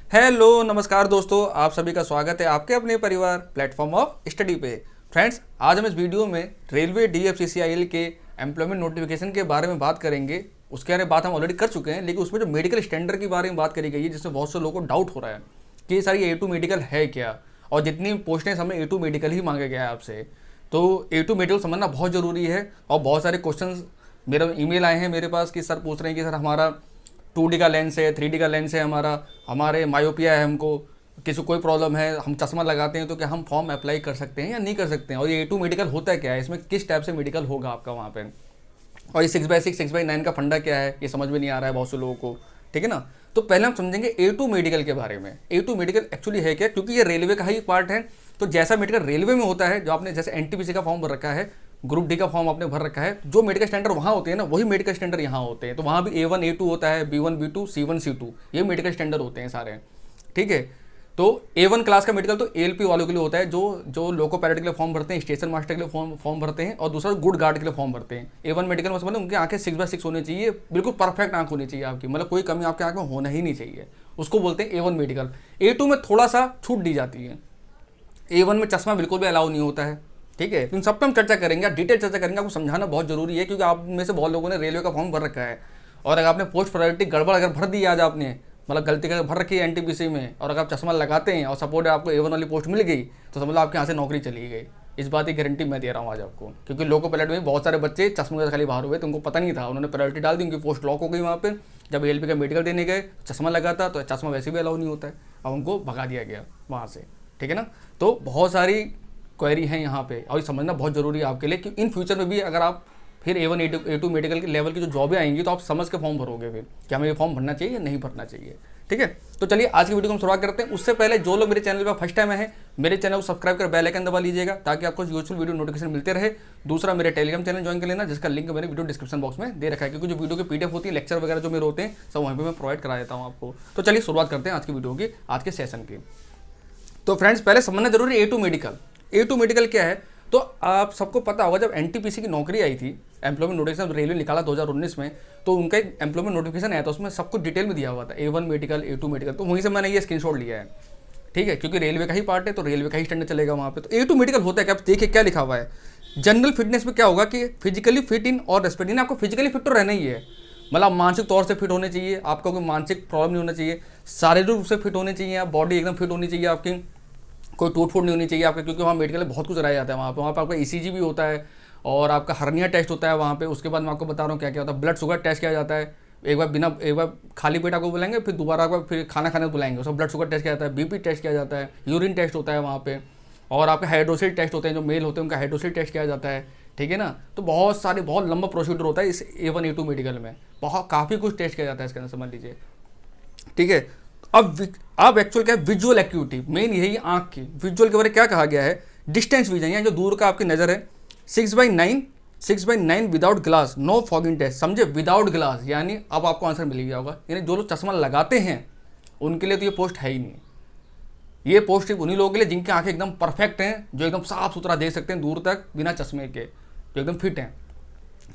Hello नमस्कार दोस्तों, आप सभी का स्वागत है आपके अपने परिवार प्लेटफॉर्म ऑफ स्टडी पे। फ्रेंड्स, आज हम इस वीडियो में रेलवे DFCCIL के एम्प्लॉयमेंट नोटिफिकेशन के बारे में बात करेंगे। उसके बारे में बात हम ऑलरेडी कर चुके हैं, लेकिन उसमें जो मेडिकल स्टैंडर्ड के बारे में बात करी गई है, जिसमें बहुत से लोगों को डाउट हो रहा है कि ये सारी A2 मेडिकल है क्या, और जितनी पोस्टें हमें A2 मेडिकल ही मांगा गया है आपसे। तो A2 मेडिकल समझना बहुत ज़रूरी है। और बहुत सारे क्वेश्चन मेरा ईमेल आए हैं मेरे पास कि सर पूछ रहे हैं कि सर हमारा 2D का लेंस है, 3D का लेंस है, हमारे मायोपिया है, हमको किसी कोई प्रॉब्लम है, हम चश्मा लगाते हैं तो क्या हम फॉर्म अप्लाई कर सकते हैं या नहीं कर सकते हैं। और ये A2 मेडिकल होता है क्या है, इसमें किस टाइप से मेडिकल होगा आपका वहाँ पे, और ये 6/6 6/9 का फंडा क्या है, ये समझ में नहीं आ रहा है बहुत से लोगों को। ठीक है ना। तो पहले हम समझेंगे A2 मेडिकल के बारे में। A2 मेडिकल एक्चुअली है क्या, क्योंकि ये रेलवे का ही पार्ट है। तो जैसा मेडिकल रेलवे में होता है, जो आपने जैसे NTPC का फॉर्म भर रखा है, ग्रुप डी का फॉर्म आपने भर रखा है, जो मेडिकल स्टैंडर्ड वहाँ होते हैं ना, वही मेडिकल स्टैंडर्ड यहाँ होते हैं। तो वहाँ भी A1 A2 होता है, B1 B2 C1 C2, ये मेडिकल स्टैंडर्ड होते हैं सारे। ठीक है। तो A1 क्लास का मेडिकल तो ALP वालों के लिए होता है, जो लोको पायलट के लिए फॉर्म भरते हैं, स्टेशन मास्टर के लिए फॉर्म भरते हैं, और दूसरा गुड गार्ड के लिए फॉर्म भरते हैं। A1 मेडिकल में मतलब उनकी आंखें 6/6 होनी चाहिए, बिल्कुल परफेक्ट आंख होनी चाहिए आपकी, मतलब कोई कमी आपके आंख में होना ही नहीं चाहिए, उसको बोलते हैं A1 मेडिकल। A2 में थोड़ा सा छूट दी जाती है। A1 में चश्मा बिल्कुल भी अलाउ नहीं होता है। ठीक है। तो इन सब पे हम चर्चा करेंगे, डिटेल चर्चा करेंगे। आपको समझाना बहुत जरूरी है, क्योंकि आप में से बहुत लोगों ने रेलवे का फॉर्म भर रखा है, और अगर आपने पोस्ट प्रायोरिटी गड़बड़ अगर भर दी आज आपने, मतलब गलती करके भर रखी है NTPC में, और अगर आप चश्मा लगाते हैं और सपोर्ट आपको A1 वाली पोस्ट मिल गई, तो समझ लो आपके यहाँ से नौकरी चली गई। इस बात की गारंटी मैं दे रहा हूँ आज आपको, क्योंकि लोको पायलट में बहुत सारे बच्चे चश्मे के खाली बाहर हुए, तो उनको पता नहीं था, उन्होंने प्रायोरिटी डाल दी, उनकी पोस्ट लॉक हो गई वहाँ पे। जब ALP का मेडिकल देने गए, चश्मा लगा था, तो चश्मा वैसे भी अलाउ नहीं होता है, अब उनको भगा दिया गया वहाँ से। ठीक है ना। तो बहुत सारी क्वेरी है यहाँ पे, और ये समझना बहुत जरूरी है आपके लिए, कि इन फ्यूचर में भी अगर आप फिर A1 A2 मेडिकल के लेवल की जो जॉबें आएंगी, तो आप समझ के फॉर्म भरोगे फिर कि हमें ये फॉर्म भरना चाहिए या नहीं भरना चाहिए। ठीक है। तो चलिए आज की वीडियो को हम शुरुआत करते हैं। उससे पहले जो लोग मेरे चैनल पर फर्स्ट टाइम है, मेरे चैनल को सब्सक्राइब कर बेल आइकन दबा लीजिएगा, ताकि आपको यूजफुल वीडियो नोटिफिकेशन मिलते रहे। दूसरा, मेरे टेलीग्राम चैनल ज्वाइन कर लेना, जिसका लिंक मेरे वीडियो डिस्क्रिप्शन बॉक्स में दे रखा है, क्योंकि जो वीडियो की PDF होती है, लेक्चर वगैरह जो मेरे होते हैं, सब वहीं पर मैं प्रोवाइड करा देता हूँ आपको। तो चलिए शुरुआत करते हैं आज की वीडियो की, आज के सेशन की। तो फ्रेंड्स, पहले समझना जरूरी A2 मेडिकल। A2 मेडिकल क्या है, तो आप सबको पता होगा, जब NTPC की नौकरी आई थी, एम्प्लॉयमेंट नोटिफिकेशन रेलवे निकाला 2019 में, तो उनका एक एम्प्लॉयमेंट नोटिफिकेशन आया था, उसमें सब कुछ डिटेल में दिया हुआ था, A1 मेडिकल A2 मेडिकल। तो वहीं से मैंने ये स्क्रीनशॉट लिया है। ठीक है, क्योंकि रेलवे का ही पार्ट है, तो रेलवे का ही स्टैंडर्ड चलेगा वहाँ पे। तो A2 मेडिकल होता है क्या, आप देखिए क्या लिखा हुआ है। जनरल फिटनेस में क्या होगा कि फिजिकली फिट इन और रेस्पेक्ट, आपको फिजिकली फिट तो रहना ही है, मतलब मानसिक तौर से फिट होने चाहिए, आपका कोई मानसिक प्रॉब्लम नहीं होना चाहिए, शारीरिक रूप से फिट होने चाहिए, आप बॉडी एकदम फिट होनी चाहिए आपकी, कोई टूट फूट नहीं होनी चाहिए आपके, क्योंकि वहाँ मेडिकल में बहुत कुछ कराया जाता है वहाँ पे आपका ECG भी होता है, और आपका हर्निया टेस्ट होता है वहाँ पे। उसके बाद मैं आपको बता रहा हूँ क्या क्या होता है। ब्लड शुगर टेस्ट किया जाता है, एक बार खाली पेट आपको बुलाएंगे, फिर दोबारा आपको फिर खाना खाने बुलाएंगे, उसमें ब्लड शुगर टेस्ट किया जाता है, BP टेस्ट किया जाता है, यूरिन टेस्ट होता है वहाँ पे, और आपके हाइड्रोसिल टेस्ट होते हैं, जो मेल होते हैं उनका हाइड्रोसिल टेस्ट किया जाता है। ठीक है ना। तो बहुत लंबा प्रोसीजर होता है इस A1 A2 मेडिकल में, बहुत काफ़ी कुछ टेस्ट किया जाता है इसके अंदर, समझ लीजिए। ठीक है। अब एक्चुअल क्या है, विजुअल एक्यूटी, मेन यही आंख की विजुअल के बारे में क्या कहा गया है। डिस्टेंस विजन, यानी जो दूर का आपकी नज़र है, 6/9 without glass, no fogging test. समझे, विदाउट ग्लास, यानी अब आपको आंसर मिल गया होगा, यानी जो लोग चश्मा लगाते हैं उनके लिए तो ये पोस्ट है ही नहीं। ये पोस्ट सिर्फ उन्हीं लोगों के लिए जिनकी आंखें एकदम परफेक्ट हैं, जो एकदम साफ सुथरा देख सकते हैं दूर तक बिना चश्मे के, जो एकदम फिट हैं।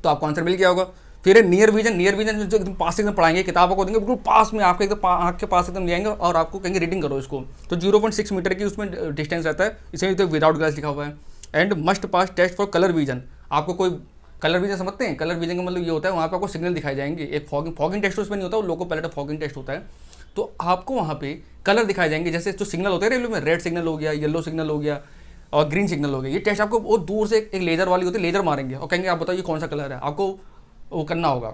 तो आपको आंसर मिल गया होगा। फिर है नियर विजन। नियर विजन जो एकदम पास से एकदम पढ़ाएंगे, किताबों को देंगे बिल्कुल पास में, आपके एकदम आँख के पास एकदम ले आएंगे, और आपको कहेंगे रीडिंग करो इसको। तो 0.6 मीटर की उसमें डिस्टेंस रहता है, इसे तो विदाउट ग्लास लिखा हुआ है। And must pass test for colour vision. आपको कोई कलर विजन समझते हैं, कलर विजन का मतलब ये होता है, वहाँ पे आपको सिग्नल दिखाई जाएंगे। एक फॉगिंग टेस्ट उसमें नहीं होता, वो लोको पायलट फॉगिंग टेस्ट होता है। तो आपको वहाँ पे कलर दिखाए जाएंगे, जैसे जो सिग्नल होते हैं रेलवे में, रेड सिग्नल हो गया, येलो सिग्नल हो गया, और ग्रीन सिग्नल हो गया। ये टेस्ट आपको वो दूर से एक लेजर वाली होती है, लेजर मारेंगे और कहेंगे आप बताओ ये कौन सा कलर है, आपको वो करना होगा,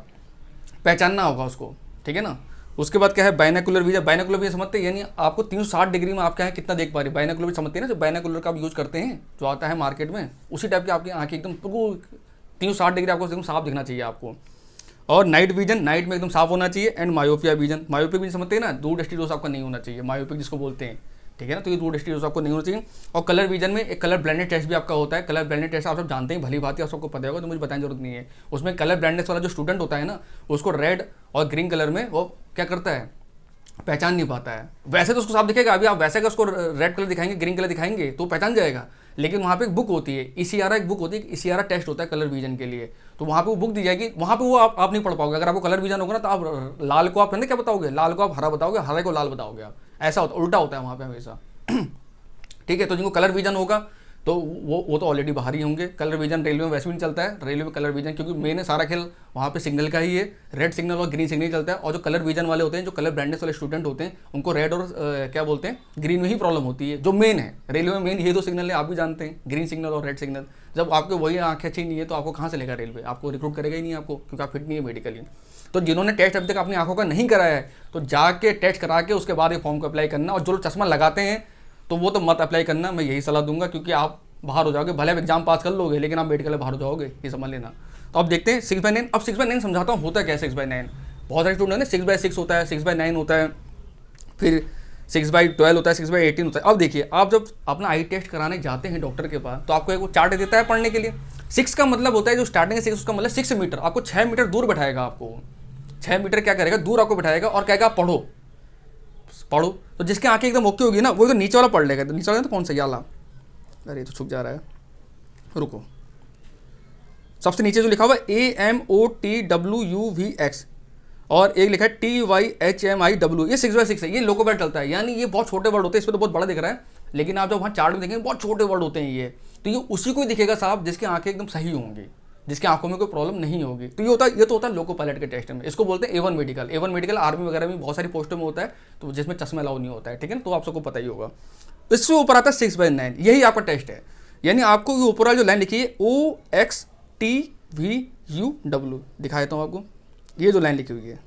पहचानना होगा उसको। ठीक है ना। उसके बाद क्या है, बाइनोकुलर विजन। बाइनोकुलर विजन समझते हैं, यानी आपको 360 डिग्री में आपके यहाँ कितना देख पा रही है। बाइनोकुलर भी समझते हैं ना, जो बाइनोकुलर का आप यूज़ करते हैं, जो आता है मार्केट में, उसी टाइप की आपकी आँखें एकदम 360 डिग्री आपको एकदम साफ दिखना चाहिए आपको। और नाइट विजन, नाइट में एकदम साफ होना चाहिए। And myopia vision. Myopic vision समझते हैं ना, दूर दृष्टि दोष आपका नहीं होना चाहिए, मायोपिक जिसको बोलते हैं। ठीक है ना। तो ये दूर दृष्टि दोष आपको नहीं होना चाहिए। और कलर विजन में एक कलर ब्लाइंडनेस टेस्ट भी आपका होता है। कलर ब्लाइंडनेस टेस्ट आप सब जानते हैं, भली बात है, आप सबको पता होगा, तो मुझे बताने जरूरत नहीं है। उसमें कलर ब्लाइंडनेस वाला जो स्टूडेंट होता है ना, उसको रेड और ग्रीन कलर में वो क्या करता है, पहचान नहीं पाता है। वैसे तो उसको साफ दिखेगा, अभी आप वैसे का उसको रेड कलर दिखाएंगे, ग्रीन कलर दिखाएंगे तो पहचान जाएगा, लेकिन वहाँ पे एक बुक होती है, ECRA एक बुक होती है, ECRA टेस्ट होता है कलर विजन के लिए। तो वहाँ पे वो बुक दी जाएगी, वहाँ पे वो आप नहीं पढ़ पाओगे। अगर आपको कलर विजन होगा ना, तो आप लाल को आप क्या बताओगे, लाल को आप हरा बताओगे, हरे को लाल बताओगे आप, ऐसा होता, उल्टा होता है वहाँ पे हमेशा। ठीक है, तो जिनको कलर विजन होगा तो वो तो ऑलरेडी बाहर ही होंगे। कलर विजन रेलवे में वैसे भी नहीं चलता है, रेलवे में कलर विजन क्योंकि मेन है सारा खेल वहाँ पे सिग्नल का ही है, रेड सिग्नल और ग्रीन सिग्नल चलता है। और जो कलर विजन वाले होते हैं, जो कलर ब्राइटनेस वाले स्टूडेंट होते हैं, उनको रेड और क्या बोलते हैं ग्रीन में ही प्रॉब्लम होती है। जो मेन है रेलवे में, मेन ये दो सिग्नल है, आप भी जानते हैं, ग्रीन सिग्नल और रेड सिग्नल। जब आपको वही आँखें अच्छी नहीं है तो आपको कहाँ से लेगा रेलवे, आपको रिक्रूट करेगा ही नहीं आपको, क्योंकि आप फिट नहीं है मेडिकली। तो जिन्होंने टेस्ट अभी तक अपनी आंखों का नहीं कराया है तो जाके टेस्ट करा के उसके बाद ये फॉर्म को अप्लाई करना। और जो लोग चश्मा लगाते हैं तो वो तो मत अप्लाई करना, मैं यही सलाह दूंगा, क्योंकि आप बाहर हो जाओगे। भले आप एग्जाम पास कर लोगे लेकिन आप मेडिकल में बाहर हो जाओगे, ये समझ लेना। तो अब देखते हैं 6/9। अब 6/9 समझाता हूँ होता क्या है 6/9। बहुत सारे स्टूडेंट हैं 6/6 होता है, 6/9 होता है, फिर 6/12 होता है, 6/18 होता है। अब देखिए, आप जब अपना आई टेस्ट कराने जाते हैं डॉक्टर के पास तो आपको एक वो चार्ट देता है पढ़ने के लिए। 6 का मतलब होता है जो स्टार्टिंग है 6, उसका मतलब 6 मीटर, आपको 6 मीटर दूर बैठाएगा। आपको 6 मीटर क्या करेगा, दूर आपको बैठाएगा और कहेगा पढ़ो पढ़ो। तो जिसकी आंखें एकदम ओके होगी ना वो तो नीचे वाला पढ़ लेगा। तो नीचे वाला तो कौन सा, याला, अरे तो छुप जा रहा है, रुको। सबसे नीचे जो लिखा हुआ है AMOTWUVX और एक लिखा है TYHMIW, ये 6/6 है। ये लोको पैड चलता है, यानी ये बहुत छोटे वर्ड होते हैं। इसमें तो बहुत बड़ा दिख रहा है लेकिन आप जब वहाँ चार्ट में देखेंगे बहुत छोटे वर्ड होते हैं ये। तो ये उसी को ही दिखेगा साहब जिसकी आंखें एकदम सही होंगी, जिसकी आंखों में कोई प्रॉब्लम नहीं होगी। तो ये तो होता है लोको पायलट के टेस्ट में। इसको बोलते हैं A1 medical. A1 medical army वगैरह में बहुत सारी पोस्टों में होता है, तो जिसमें चश्मा अलाउ नहीं होता है, ठीक है ना, तो आप सबको पता ही होगा। इससे ऊपर आता है 6/9, यही आपका टेस्ट है। यानी आपको ये ऊपर जो लाइन लिखी है OXTVUW दिखा देता हूँ आपको, ये जो लाइन लिखी हुई है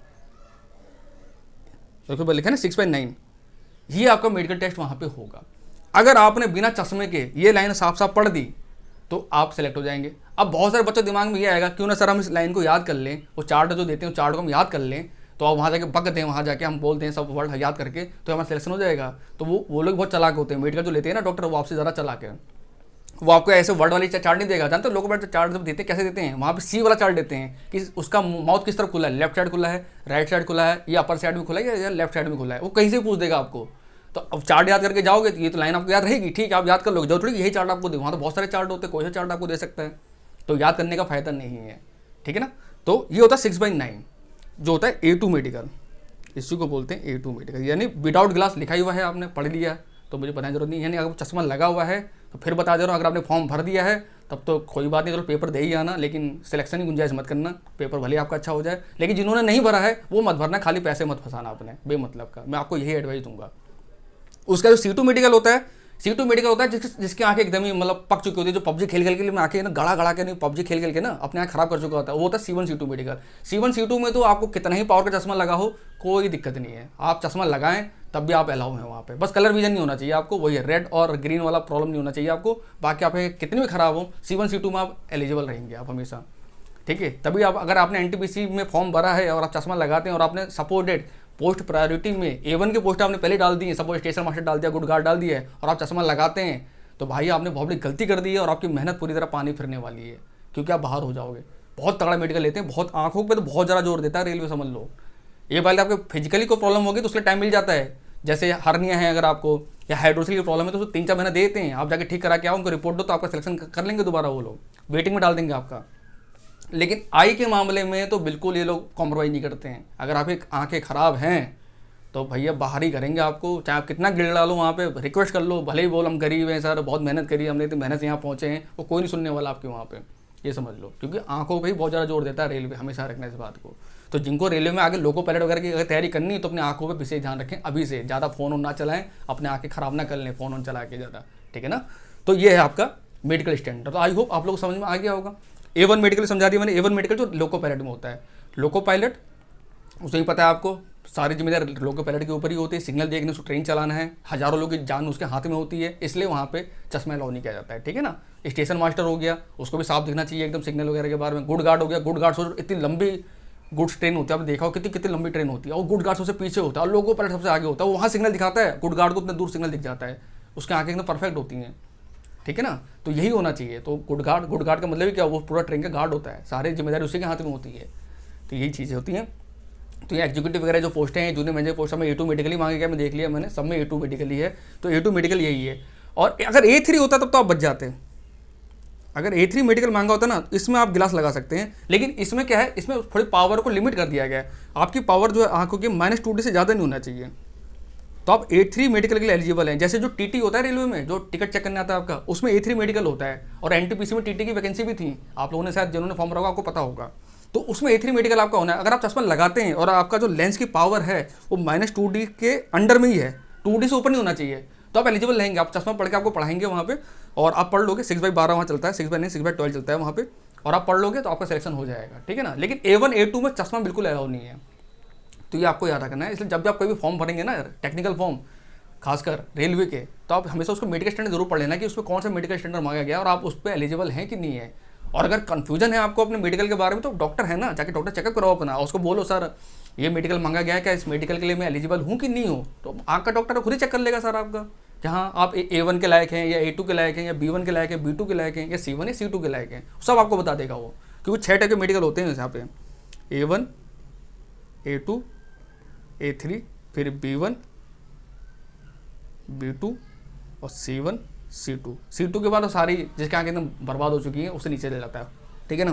तो लिखा है ना 6/9, ये आपका मेडिकल टेस्ट वहाँ पे होगा। अगर आपने बिना चश्मे के ये लाइन साफ साफ पढ़ दी तो आप सेलेक्ट हो जाएंगे। अब बहुत सारे बच्चों दिमाग में ये आएगा क्यों ना सर हम इस लाइन को याद कर लें, वो चार्ट जो देते हैं चार्ट को हम याद कर लें, तो आप वहाँ जाके पकते हैं, वहाँ जाके हम बोलते हैं सब वर्ड याद करके तो हमारा सिलेक्शन हो जाएगा। तो वो लोग बहुत चलाक होते हैं, मेडिकल जो लेते हैं ना डॉक्टर, वो आपसे ज़्यादा चलाक है। वो आपको ऐसे वर्ड वाली चार्ट नहीं देगा। जानते हो लोग बैठ चार्ट जब देते हैं कैसे देते हैं, वहाँ पे सी वाला चार्ट देते हैं कि उसका माउथ किस तरफ खुला है, लेफ्ट साइड खुला है, राइट साइड खुला है, या अपर साइड में खुला है या लेफ्ट साइड में खुला है, वो कहीं से पूछ देगा आपको। तो अब चार्ट याद करके जाओगे तो ये तो लाइन आपको याद रहेगी, ठीक है, आप याद कर लोगे। जो थोड़ी यही चार्ट आपको दे, वहाँ तो बहुत सारे चार्ट होते हैं, कोई सा चार्ट आपको दे सकता है, तो याद करने का फायदा नहीं है, ठीक है ना। तो ये होता है 6/9 जो होता है A2 मेडिकल, इसी को बोलते हैं A2 मेडिकल। यानी विदाउट ग्लास लिखा ही हुआ है, आपने पढ़ लिया तो मुझे बताने की जरूरत नहीं। यानी अगर चश्मा लगा हुआ है तो फिर बता दे रहा हूँ, अगर आपने फॉर्म भर दिया है तब तो कोई बात नहीं, चलो पेपर दे ही आना, लेकिन सिलेक्शन की गुंजाइश मत करना, पेपर भले आपका अच्छा हो जाए। लेकिन जिन्होंने नहीं भरा है वो मत भरना, खाली पैसे मत फंसाना अपने बेमतलब का, मैं आपको यही एडवाइस दूंगा। उसका जो C2 मेडिकल होता है, C2 मेडिकल होता है जिसकी आंखें एकदम ही मतलब पक चुकी होती है, जो पबजी खेल खेल के लिए आंखें ना गड़ा के नहीं, पबजी खेल खेल के ना अपने आँख खराब कर चुका होता है, वो होता है C1 C2 medical. C1 C2 में तो आपको कितना ही पावर का चश्मा लगा हो कोई दिक्कत नहीं है, आप चश्मा लगाएं तब भी आप अलाउ हैं वहाँ पे। बस कलर विजन नहीं होना चाहिए आपको, वही रेड और ग्रीन वाला प्रॉब्लम नहीं होना चाहिए आपको। बाकी आप कितनी भी खराब हो C1 C2 में आप एलिजिबल रहेंगे आप हमेशा, ठीक है। तभी आप अगर आपने NTPC में फॉर्म भरा है और आप चश्मा लगाते हैं और आपने सपोर्टेड पोस्ट प्रायोरिटी में A1 की पोस्ट आपने पहले डाल दी है, सपोज स्टेशन मास्टर डाल दिया, गुड गार्ड डाल दिया है, और आप चश्मा लगाते हैं तो भाई आपने बहुत बड़ी गलती कर दी है और आपकी मेहनत पूरी तरह पानी फिरने वाली है, क्योंकि आप बाहर हो जाओगे। बहुत तगड़ा मेडिकल लेते हैं, बहुत आंखों पे तो बहुत ज़्यादा जोर देता है रेलवे, समझ लो। ये पहले आपके फिजिकली कोई प्रॉब्लम होगी तो उसके टाइम मिल जाता है, जैसे हर्निया है अगर आपको, या हाइड्रोसिल की प्रॉब्लम है तो उसको 3-4 महीना देते हैं, आप जाके ठीक करा के आओ, उनको रिपोर्ट दो तो आपका सिलेक्शन कर लेंगे दोबारा, वो लोग वेटिंग में डाल देंगे आपका। लेकिन आई के मामले में तो बिल्कुल ये लोग कॉम्प्रोमाइज़ नहीं करते हैं। अगर आपकी आंखें ख़राब हैं तो भैया बाहर ही करेंगे आपको, चाहे आप कितना गिर डालो वहाँ पे, रिक्वेस्ट कर लो, भले ही बोल हम गरीब हैं सर, बहुत मेहनत करी हमने, तो मेहनत से यहाँ पहुँचे हैं, वो कोई नहीं सुनने वाला आपके वहाँ पे, ये समझ लो। क्योंकि आंखों पे ही बहुत ज़्यादा जोर देता है रेलवे, हमेशा रखना इस बात को। तो जिनको रेलवे में आगे लोको पायलट वगैरह की अगर तैयारी करनी है तो अपने आंखों पे विशेष ध्यान रखें, अभी से ज़्यादा फ़ोन ना चलाएं, अपने आंखें ख़राब ना कर लें फ़ोन चला के ज़्यादा, ठीक है ना। तो ये है आपका मेडिकल स्टैंडर्ड। तो आई होप आप लोग समझ में आ गया होगा। A1 मेडिकल समझा दिया मैंने। A1 मेडिकल जो लोको पायलट में होता है, लोको पायलट उसे ही पता है आपको, सारी जिम्मेदारी लोको पायलट के ऊपर ही होती है। सिग्नल देखने उसको ट्रेन चलाना है, हज़ारों लोगों की जान उसके हाथ में होती है, इसलिए वहाँ पे चश्मा अलाउ नहीं किया जाता है, ठीक है ना। स्टेशन मास्टर हो गया, उसको भी साफ दिखना चाहिए एकदम सिग्नल वगैरह के बारे में। गुड गार्ड हो गया, गुड गार्ड सोचो इतनी लंबी गुड्स ट्रेन होती है, आपने देखा हो कितनी लंबी ट्रेन होती है, और गुड गार्ड सबसे पीछे होता है और लोको पायलट सबसे आगे होता है, वो वहाँ सिग्नल दिखाता है, गुड गार्ड को उतने दूर सिग्नल दिख जाता है, उसकी आँखें एकदम परफेक्ट होती हैं, ठीक है ना। तो यही होना चाहिए। तो गुड गार्ड का मतलब ही क्या, वो पूरा ट्रेन का गार्ड होता है, सारी जिम्मेदारी उसी के हाथ में होती है। तो यही चीज़ें होती हैं। तो ये एग्जीक्यूटिव वगैरह जो पोस्टें हैं, जूनियर मैनेजर पोस्ट में A2 मेडिकली मांगे गया, मैं देख लिया मैंने, सब में A2 मेडिकली है। तो A2 मेडिकल यही है। और अगर A3 होता तब तो आप बच जाते। अगर A3 मेडिकल मांगा होता ना, इसमें आप गिलास लगा सकते हैं, लेकिन इसमें क्या है, इसमें थोड़ी पावर को लिमिट कर दिया गया है। आपकी पावर जो है आंखों की -2D से ज़्यादा नहीं होना चाहिए, तो आप A3 मेडिकल के लिए एलिजिबल हैं। जैसे जो टीटी होता है रेलवे में, जो टिकट चेक करने आता है आपका, उसमें A3 मेडिकल होता है, और एनटीपीसी में टीटी की वैकेंसी भी थी, आप लोगों ने शायद जिन्होंने फॉर्म भरा होगा आपको पता होगा। तो उसमें A3 मेडिकल आपका होना है। अगर आप चश्मा लगाते हैं और आपका जो लेंस की पावर है वो -2D के अंडर में ही है, 2D से ऊपर नहीं होना चाहिए, तो आप एलिजिबल रहेंगे। आप चश्मा पढ़ के आपको पढ़ाएंगे वहाँ पे, और आप पढ़ लोगे 6/12 वहाँ चलता है, 6/9 6/12 चलता है वहाँ पे, और आप पढ़ लोगे तो आपका सिलेक्शन हो जाएगा, ठीक है ना। लेकिन A1 A2 में चश्मा बिल्कुल अलाउ नहीं है, तो ये आपको याद रखना है। इसलिए जब भी आप कोई भी फॉर्म भरेंगे ना, टेक्निकल फॉर्म खासकर रेलवे के, तो आप हमेशा उसको मेडिकल स्टैंडर्ड जरूर पढ़ लेना कि उसमें कौन सा मेडिकल स्टैंडर्ड मांगा गया और आप उस पर एलिजिबल हैं कि नहीं है। और अगर कंफ्यूजन है आपको अपने मेडिकल के बारे में, तो डॉक्टर है ना, जाके डॉक्टर चेकअप कराओ अपना, उसको बोलो सर ये मेडिकल मांगा गया है, क्या इस मेडिकल के लिए मैं एलिजिबल हूँ कि नहीं हूँ, तो आँख का डॉक्टर खुद ही चेक कर लेगा सर आपका, जहाँ आप A1 के लायक हैं या A2 के लायक हैं या B1 के लायक हैं, B2 के लायक हैं या C1 या C2 के लायक हैं, सब आपको बता देगा वो। क्योंकि 6 टाइप के मेडिकल होते हैं यहाँ पे, A1 A2 A3, फिर B1 B2 और C1 C2 के बाद तो सारी जिसके आगे एकदम बर्बाद हो चुकी है उससे नीचे ले जाता है, ठीक है ना।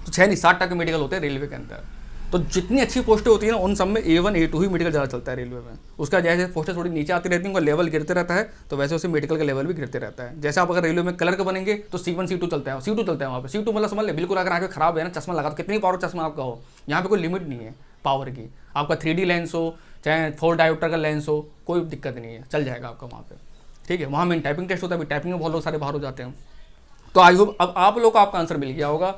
तो 6 नहीं 7 टाइप के मेडिकल होते हैं रेलवे के अंदर। तो जितनी अच्छी पोस्टें होती है ना, उन सब में A1 A2 ही मेडिकल ज़्यादा चलता है रेलवे में। उसका जैसे पोस्टें थोड़ी नीचे आती रहती हैं, उनका लेवल गिरते रहता है, तो वैसे उसे मेडिकल का लेवल भी गिरते रहता है। जैसे आप अगर रेलवे में क्लर्क बनेंगे तो C1 C2 चलता है, C2 चलता है वहाँ पे। C2 मतलब समझ ले बिल्कुल, अगर आँखें खराब है ना, चश्मा लगा तो कितनी पावर चश्मा आपका हो, यहाँ पे कोई लिमिट नहीं है पावर की। आपका 3D लेंस हो चाहे 4 डायोप्टर का लेंस हो, कोई दिक्कत नहीं है, चल जाएगा आपका वहाँ पे, ठीक है। वहाँ मेन टाइपिंग टेस्ट होता है, टाइपिंग में बहुत लोग सारे बाहर हो जाते हैं। तो आई होप अब आप लोग को आपका आंसर मिल गया होगा,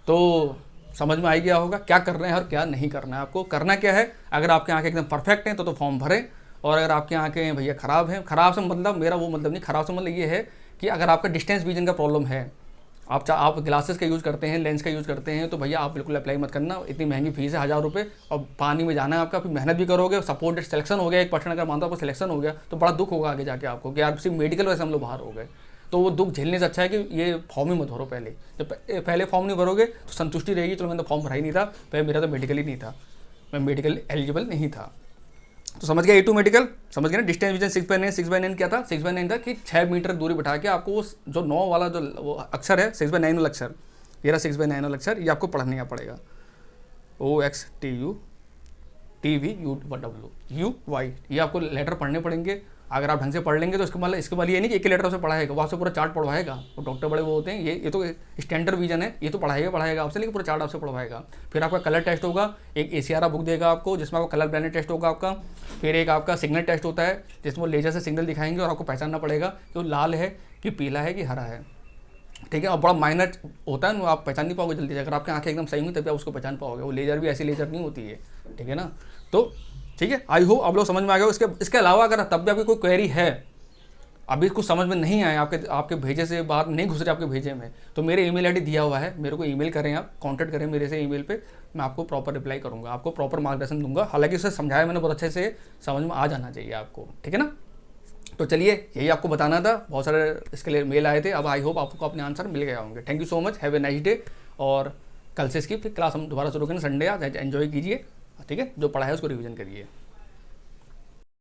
तो समझ में आ गया होगा क्या करना है और क्या नहीं करना है। आपको करना क्या है, अगर आपकी आंखें एकदम परफेक्ट हैं तो फॉर्म भरें, और अगर आपकी आंखें भैया ख़राब हैं, ख़राब से मतलब मेरा वो मतलब नहीं, ख़राब से मतलब ये है कि अगर आपका डिस्टेंस विजन का प्रॉब्लम है, आप ग्लासेस का यूज़ करते हैं, लेंस का यूज़ करते हैं, तो भैया आप बिल्कुल अप्लाई मत करना। इतनी महंगी फीस है, 1000 रुपये, और पानी में जाना है आपका, फिर मेहनत भी करोगे, सपोर्टेड सिलेक्शन हो गया 1% अगर मानता आपको सिलेक्शन हो गया, तो बड़ा दुख होगा आगे जाके आपको कि यार सिर्फ मेडिकल वैसे हम लोग बाहर हो गए। तो वो दुख झेलने से अच्छा है कि ये फॉर्म ही मत भरो पहले। जब पहले फॉर्म नहीं भरोगे तो संतुष्टि रहेगी, चलो मैंने तो फॉर्म भरा ही नहीं था, पहले मेरा तो मेडिकल ही नहीं था, मैं मेडिकल एलिजिबल नहीं था। तो समझ गया A2 मेडिकल, समझ गया ना। डिस्टेंस विजन 6/9 क्या था, 6/9 था कि 6 मीटर दूरी बैठा के आपको वो जो 9 वाला जो वो अक्षर है, 6/9 वाला अक्षर, ये रहा 6/9 वाला अक्षर, ये आपको पढ़ने का पड़ेगा। OXTUTVUY, ये आपको लेटर पढ़ने पड़ेंगे। अगर आप ढंग से पढ़ लेंगे तो इसके बाद ये नहीं कि एक ही लेटर से पढ़ाएगा, वो आपसे पूरा चार्ट पढ़वाएगा। वो डॉक्टर बड़े वो होते हैं, ये तो स्टैंडर्ड विजन है, ये तो पढ़ाएगा आपसे, लेकिन पूरा चार्ट आपसे पढ़वाएगा। फिर आपका कलर टेस्ट होगा, एक ACRA बुक देगा आपको जिसमें आपका कलर ब्लाइंड टेस्ट होगा आपका। फिर एक आपका सिग्नल टेस्ट होता है जिसमें वो लेजर से सिग्नल दिखाएंगे और आपको पहचानना पड़ेगा कि वो लाल है कि पीला है कि हरा है, ठीक है। और बड़ा माइनर होता है ना, आप पहचान नहीं पाओगे जल्दी से। अगर आपकी आंखें एकदम सही हुई तभी आप उसको पहचान पाओगे, वो लेजर भी ऐसी लेजर नहीं होती है, ठीक है ना। तो ठीक है, आई होप आप लोग समझ में आ गए। इसके अलावा अगर तब भी आपकी कोई क्वेरी है, अभी कुछ समझ में नहीं आया, आपके भेजे से बात नहीं घुस रही आपके भेजे में, तो मेरे ईमेल आईडी दिया हुआ है, मेरे को ईमेल करें, आप कांटेक्ट करें मेरे से ईमेल पे, मैं आपको प्रॉपर रिप्लाई करूंगा, आपको प्रॉपर मार्गदर्शन दूंगा। हालांकि उसे समझाया मैंने बहुत अच्छे से, समझ में आ जाना चाहिए आपको, ठीक है ना। तो चलिए यही आपको बताना था, बहुत सारे इसके लिए मेल आए थे। अब आई होप आपको अपने आंसर मिल गए होंगे। Thank you so much, have a nice day. और कल से इसकी फिर क्लास हम दोबारा शुरू करें, संडे आज एंजॉय कीजिए, ठीक है। जो पढ़ा है उसको रिवीजन करिए।